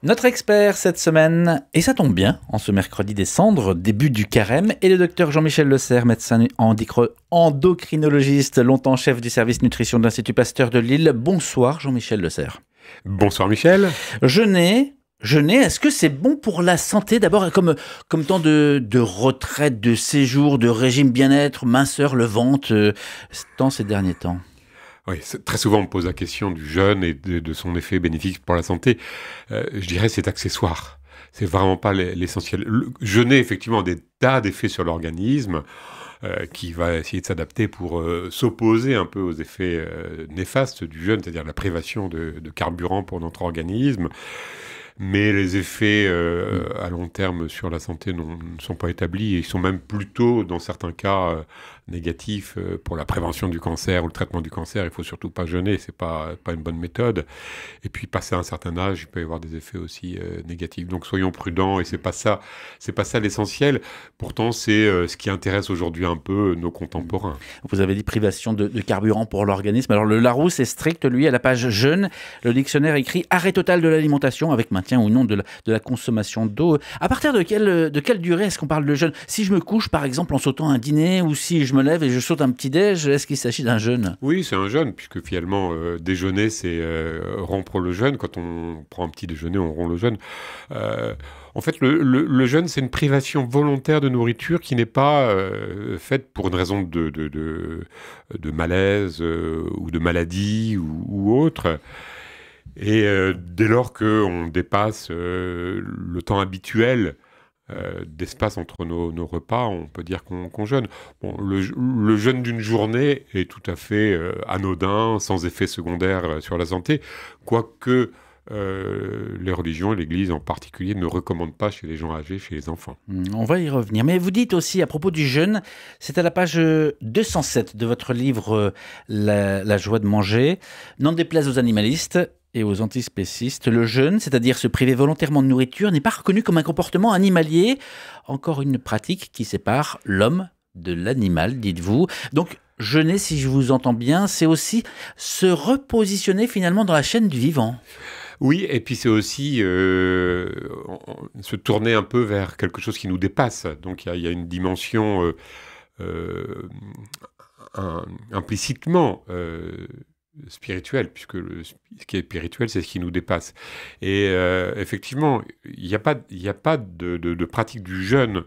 Notre expert cette semaine, et ça tombe bien, en ce mercredi des cendres, début du carême, est le docteur Jean-Michel Lecerf, médecin endocrinologiste, longtemps chef du service nutrition de l'Institut Pasteur de Lille. Bonsoir Jean-Michel Lecerf. Bonsoir Michel. Jeûner, est-ce que c'est bon pour la santé? D'abord, comme temps de retraite, de séjour, de régime bien-être, minceur, le ventre, dans ces derniers temps? Oui, très souvent on me pose la question du jeûne et de son effet bénéfique pour la santé. Je dirais c'est accessoire. C'est vraiment pas l'essentiel. Jeûner effectivement a des tas d'effets sur l'organisme qui va essayer de s'adapter pour s'opposer un peu aux effets néfastes du jeûne, c'est-à-dire la privation de carburant pour notre organisme. Mais les effets à long terme sur la santé ne sont pas établis et ils sont même plutôt, dans certains cas, négatifs pour la prévention du cancer ou le traitement du cancer. Il faut surtout pas jeûner, c'est pas une bonne méthode. Et puis, passé un certain âge, il peut y avoir des effets aussi négatifs. Donc, soyons prudents et c'est pas ça l'essentiel. Pourtant, c'est ce qui intéresse aujourd'hui un peu nos contemporains. Vous avez dit privation de carburant pour l'organisme. Alors, le Larousse est strict, lui, à la page jeûne. Le dictionnaire écrit arrêt total de l'alimentation avec maintien ou non de la consommation d'eau. À partir de quelle durée est-ce qu'on parle de jeûne? Si je me couche, par exemple, en sautant un dîner, ou si je me lève et je saute un petit-déj, est-ce qu'il s'agit d'un jeûne? Oui, c'est un jeûne, puisque finalement, déjeuner, c'est rompre le jeûne. Quand on prend un petit déjeuner, on rompt le jeûne. En fait, le jeûne, c'est une privation volontaire de nourriture qui n'est pas faite pour une raison de malaise ou de maladie ou autre. Et dès lors qu'on dépasse le temps habituel d'espace entre nos repas, on peut dire qu'on jeûne. Bon, le jeûne d'une journée est tout à fait anodin, sans effet secondaire sur la santé, quoique les religions et l'Église en particulier ne recommandent pas chez les gens âgés, chez les enfants. On va y revenir. Mais vous dites aussi à propos du jeûne, c'est à la page 207 de votre livre La joie de manger. N'en déplaise aux animalistes et aux antispécistes, le jeûne, c'est-à-dire se priver volontairement de nourriture, n'est pas reconnu comme un comportement animalier. Encore une pratique qui sépare l'homme de l'animal, dites-vous. Donc, jeûner, si je vous entends bien, c'est aussi se repositionner finalement dans la chaîne du vivant. Oui, et puis c'est aussi se tourner un peu vers quelque chose qui nous dépasse. Donc il y a une dimension implicitement spirituelle, puisque ce qui est spirituel, c'est ce qui nous dépasse. Et effectivement, il n'y a pas de pratique du jeûne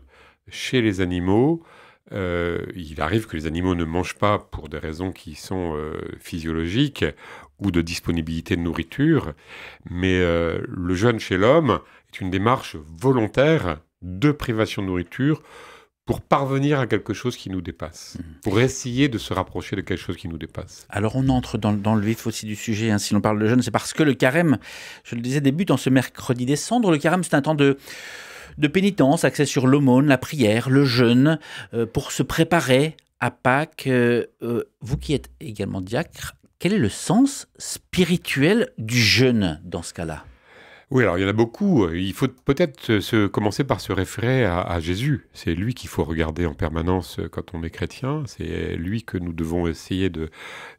chez les animaux. Il arrive que les animaux ne mangent pas pour des raisons qui sont physiologiques ou de disponibilité de nourriture, mais le jeûne chez l'homme est une démarche volontaire de privation de nourriture pour parvenir à quelque chose qui nous dépasse, pour essayer de se rapprocher de quelque chose qui nous dépasse. Alors on entre dans le vif aussi du sujet, hein. Si l'on parle de jeûne, c'est parce que le carême, je le disais, débute en ce mercredi des cendres. Le carême, c'est un temps de pénitence, axé sur l'aumône, la prière, le jeûne, pour se préparer à Pâques. Vous qui êtes également diacre, quel est le sens spirituel du jeûne dans ce cas-là? Oui, alors il y en a beaucoup. Il faut peut-être commencer par se référer à Jésus. C'est lui qu'il faut regarder en permanence quand on est chrétien. C'est lui que nous devons essayer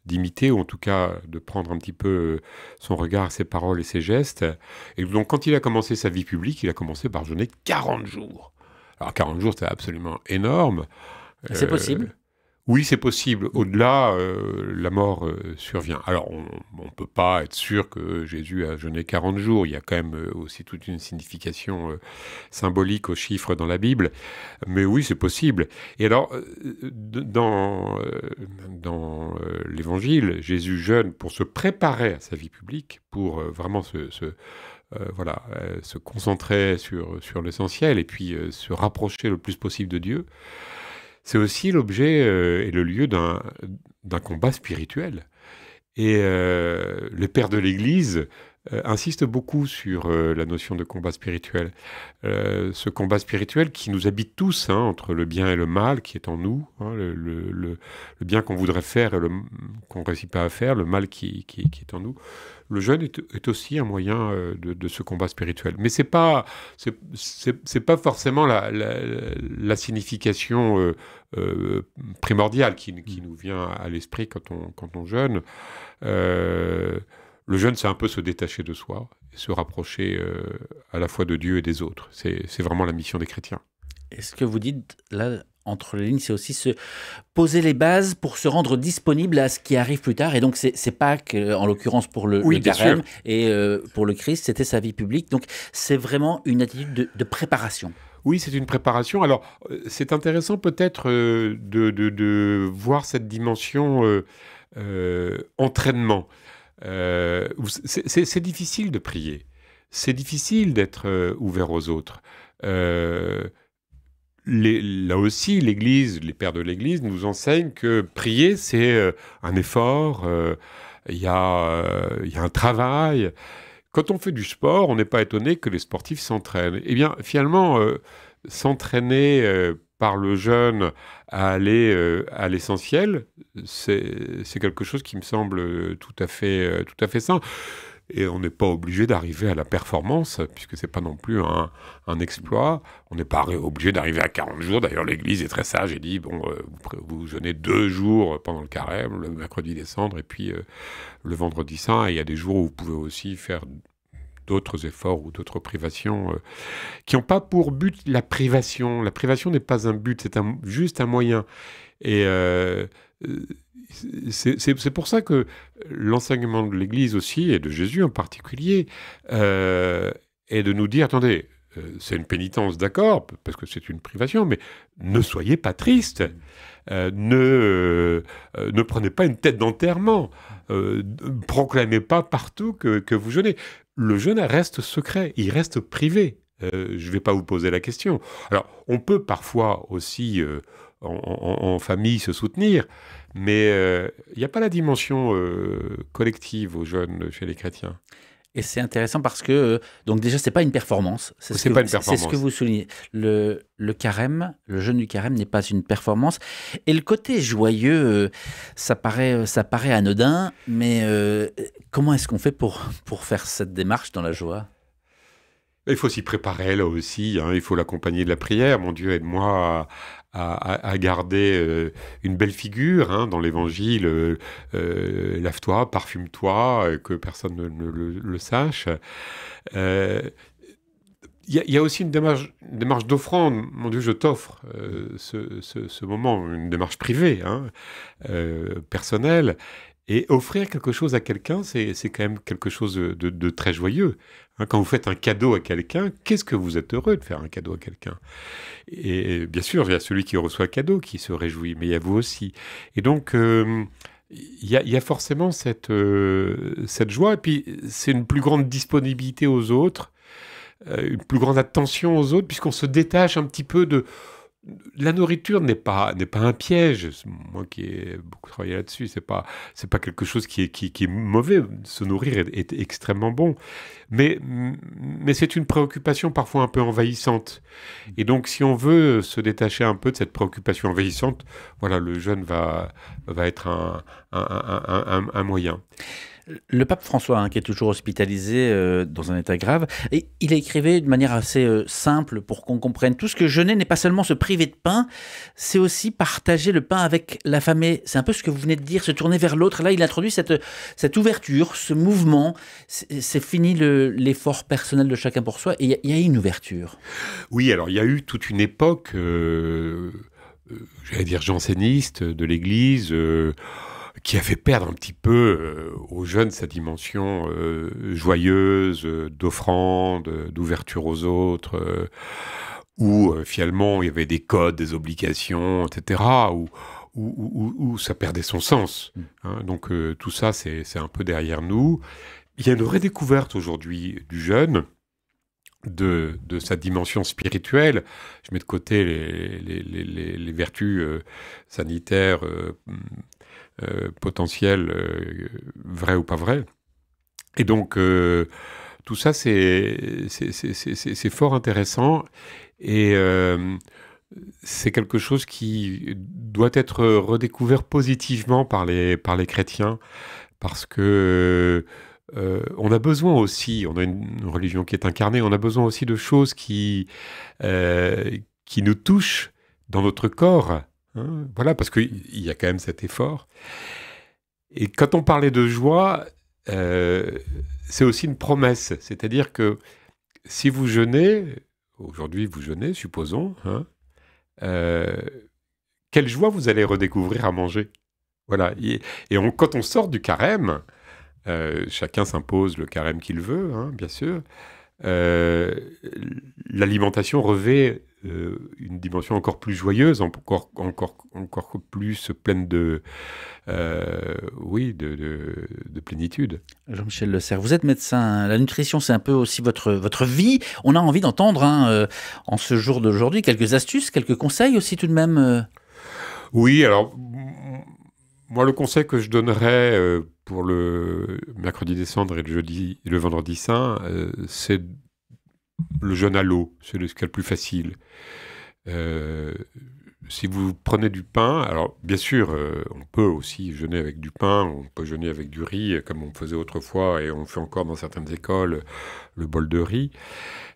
d'imiter, ou en tout cas de prendre un petit peu son regard, ses paroles et ses gestes. Et donc quand il a commencé sa vie publique, il a commencé par jeûner 40 jours. Alors 40 jours, c'est absolument énorme. C'est possible? Oui, c'est possible. Au-delà, la mort survient. Alors, on ne peut pas être sûr que Jésus a jeûné 40 jours. Il y a quand même aussi toute une signification symbolique aux chiffres dans la Bible. Mais oui, c'est possible. Et alors, dans l'Évangile, Jésus jeûne pour se préparer à sa vie publique, pour vraiment se concentrer sur l'essentiel et puis se rapprocher le plus possible de Dieu. C'est aussi l'objet et le lieu d'un combat spirituel. Et les pères de l'Église insistent beaucoup sur la notion de combat spirituel. Ce combat spirituel qui nous habite tous, hein, entre le bien et le mal qui est en nous, hein, le bien qu'on voudrait faire et qu'on ne réussit pas à faire, le mal qui est en nous. Le jeûne est aussi un moyen de ce combat spirituel. Mais c'est pas forcément la signification primordiale qui nous vient à l'esprit quand on jeûne. le jeûne, c'est un peu se détacher de soi et se rapprocher à la fois de Dieu et des autres. C'est vraiment la mission des chrétiens. Et ce que vous dites là, entre les lignes, c'est aussi se poser les bases pour se rendre disponible à ce qui arrive plus tard. Et donc, c'est Pâques, en l'occurrence pour le carême, et pour le Christ, c'était sa vie publique. Donc, c'est vraiment une attitude de préparation. Oui, c'est une préparation. Alors, c'est intéressant peut-être de voir cette dimension entraînement. C'est difficile de prier. C'est difficile d'être ouvert aux autres. Là aussi, l'Église, les pères de l'Église nous enseignent que prier, c'est un effort, il y a un travail. Quand on fait du sport, on n'est pas étonné que les sportifs s'entraînent. Eh bien, finalement, s'entraîner par le jeûne à aller à l'essentiel, c'est quelque chose qui me semble tout à fait sain. Et on n'est pas obligé d'arriver à la performance, puisque ce n'est pas non plus un exploit. On n'est pas obligé d'arriver à 40 jours. D'ailleurs, l'Église est très sage et dit, bon, vous jeûnez 2 jours pendant le carême, le mercredi des cendres, et puis le vendredi saint. Et il y a des jours où vous pouvez aussi faire d'autres efforts ou d'autres privations qui n'ont pas pour but la privation. La privation n'est pas un but, c'est juste un moyen. Et c'est pour ça que l'enseignement de l'Église aussi, et de Jésus en particulier, est de nous dire, attendez, c'est une pénitence, d'accord, parce que c'est une privation, mais ne soyez pas tristes, ne prenez pas une tête d'enterrement, proclamez pas partout que vous jeûnez. Le jeûne reste secret, il reste privé. Je ne vais pas vous poser la question. Alors, on peut parfois aussi, en famille, se soutenir, mais il n'y a pas la dimension collective au jeûne chez les chrétiens. Et c'est intéressant parce que, donc déjà, c'est pas une performance. C'est ce que vous soulignez. Le carême, le jeûne du carême n'est pas une performance. Et le côté joyeux, ça paraît anodin, mais comment est-ce qu'on fait pour faire cette démarche dans la joie ? Il faut s'y préparer là aussi, hein. Il faut l'accompagner de la prière. Mon Dieu, aide-moi à garder une belle figure, hein, dans l'Évangile. Lave-toi, parfume-toi, que personne ne le sache. Il y a aussi une démarche d'offrande. Mon Dieu, je t'offre ce moment, une démarche privée, hein, personnelle. Et offrir quelque chose à quelqu'un, c'est quand même quelque chose de très joyeux. Hein, quand vous faites un cadeau à quelqu'un, qu'est-ce que vous êtes heureux de faire un cadeau à quelqu'un ? Et bien sûr, il y a celui qui reçoit le cadeau qui se réjouit, mais il y a vous aussi. Et donc, il y a forcément cette joie. Et puis, c'est une plus grande disponibilité aux autres, une plus grande attention aux autres, puisqu'on se détache un petit peu de... La nourriture n'est pas un piège. Moi qui ai beaucoup travaillé là-dessus, c'est pas quelque chose qui est mauvais. Se nourrir est extrêmement bon, mais c'est une préoccupation parfois un peu envahissante. Et donc, si on veut se détacher un peu de cette préoccupation envahissante, voilà, le jeûne va être un moyen. Le pape François, hein, qui est toujours hospitalisé dans un état grave, et il a écrivé de manière assez simple pour qu'on comprenne tout ce que jeûner n'est pas seulement se priver de pain, c'est aussi partager le pain avec la famille. C'est un peu ce que vous venez de dire, se tourner vers l'autre. Là, il introduit cette ouverture, ce mouvement. C'est fini l'effort personnel de chacun pour soi, et il y a une ouverture. Oui, alors il y a eu toute une époque, j'allais dire janséniste, de l'Église, qui a fait perdre un petit peu aux jeunes sa dimension joyeuse, d'offrande, d'ouverture aux autres, où finalement il y avait des codes, des obligations, etc., où ça perdait son sens. Hein. Donc tout ça, c'est un peu derrière nous. Il y a une redécouverte aujourd'hui du jeûne, de sa dimension spirituelle. Je mets de côté les vertus sanitaires potentielles, vraies ou pas vraies. Et donc, tout ça, c'est fort intéressant. Et c'est quelque chose qui doit être redécouvert positivement par les chrétiens, parce que on a besoin aussi, on a une religion qui est incarnée, on a besoin aussi de choses qui nous touchent dans notre corps. Hein, voilà, parce qu'il y a quand même cet effort. Et quand on parlait de joie, c'est aussi une promesse. C'est-à-dire que si vous jeûnez, aujourd'hui vous jeûnez, supposons, hein, quelle joie vous allez redécouvrir à manger. Voilà. Quand on sort du carême, chacun s'impose le carême qu'il veut, hein, bien sûr, l'alimentation revêt une dimension encore plus joyeuse, encore plus pleine de plénitude. Jean-Michel Le Serre, vous êtes médecin. La nutrition, c'est un peu aussi votre vie. On a envie d'entendre, en ce jour d'aujourd'hui, quelques astuces, quelques conseils aussi tout de même. Oui, alors, moi, le conseil que je donnerais pour le mercredi des cendres et le vendredi saint, c'est le jeûne à l'eau. C'est ce qu'il y a le plus facile. Si vous prenez du pain, alors bien sûr, on peut aussi jeûner avec du pain, on peut jeûner avec du riz, comme on faisait autrefois, et on fait encore dans certaines écoles le bol de riz.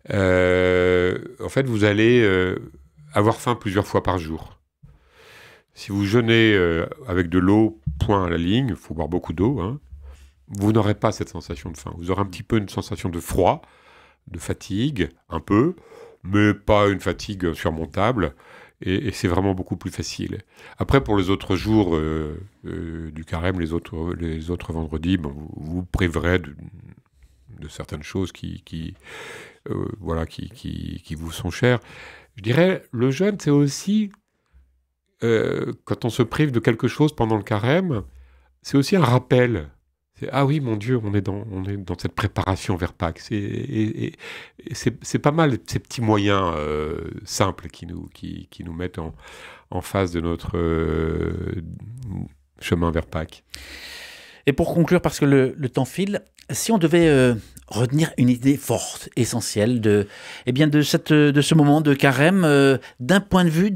En fait, vous allez avoir faim plusieurs fois par jour. Si vous jeûnez avec de l'eau, point à la ligne, il faut boire beaucoup d'eau, hein, vous n'aurez pas cette sensation de faim. Vous aurez un petit peu une sensation de froid, de fatigue, un peu, mais pas une fatigue surmontable. Et c'est vraiment beaucoup plus facile. Après, pour les autres jours du carême, les autres vendredis, vous priverez de certaines choses qui vous sont chères. Je dirais, le jeûne, c'est aussi, quand on se prive de quelque chose pendant le carême, c'est aussi un rappel. Ah oui, mon Dieu, on est dans cette préparation vers Pâques. C'est pas mal ces petits moyens simples qui nous mettent en face de notre chemin vers Pâques. Et pour conclure, parce que le temps file, si on devait retenir une idée forte, essentielle de ce moment de carême, d'un point de vue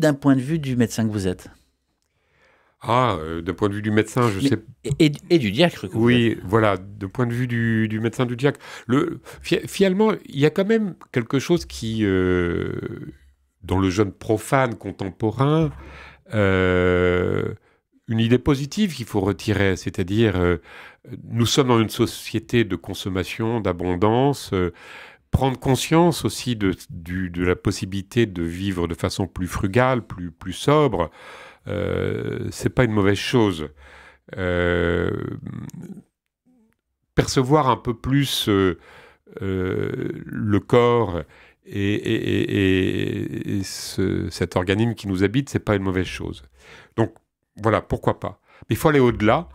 du médecin que vous êtes. D'un point de vue du médecin, je sais... Et du diacre. Oui, voilà, d'un point de vue du médecin, du diacre. Finalement, il y a quand même quelque chose qui, dans le jeûne profane contemporain, une idée positive qu'il faut retirer, c'est-à-dire, nous sommes dans une société de consommation, d'abondance, prendre conscience aussi de la possibilité de vivre de façon plus frugale, plus sobre, c'est pas une mauvaise chose. Percevoir un peu plus le corps et cet organisme qui nous habite, c'est pas une mauvaise chose. Donc voilà, pourquoi pas. Mais il faut aller au-delà,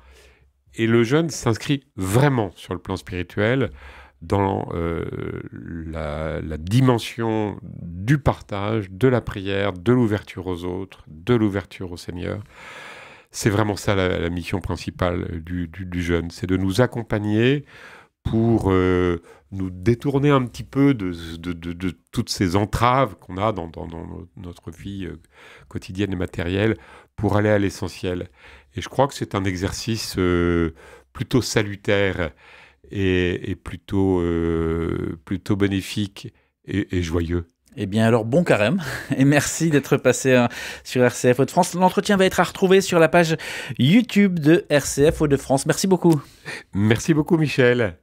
et le jeûne s'inscrit vraiment sur le plan spirituel dans la dimension du partage, de la prière, de l'ouverture aux autres, de l'ouverture au Seigneur. C'est vraiment ça la mission principale du jeûne, c'est de nous accompagner pour nous détourner un petit peu de toutes ces entraves qu'on a dans notre vie quotidienne et matérielle, pour aller à l'essentiel. Et je crois que c'est un exercice plutôt salutaire et plutôt bénéfique et joyeux. Eh bien alors, bon carême, et merci d'être passé sur RCF Hauts-de-France. L'entretien va être à retrouver sur la page YouTube de RCF Hauts-de-France. Merci beaucoup. Merci beaucoup, Michel.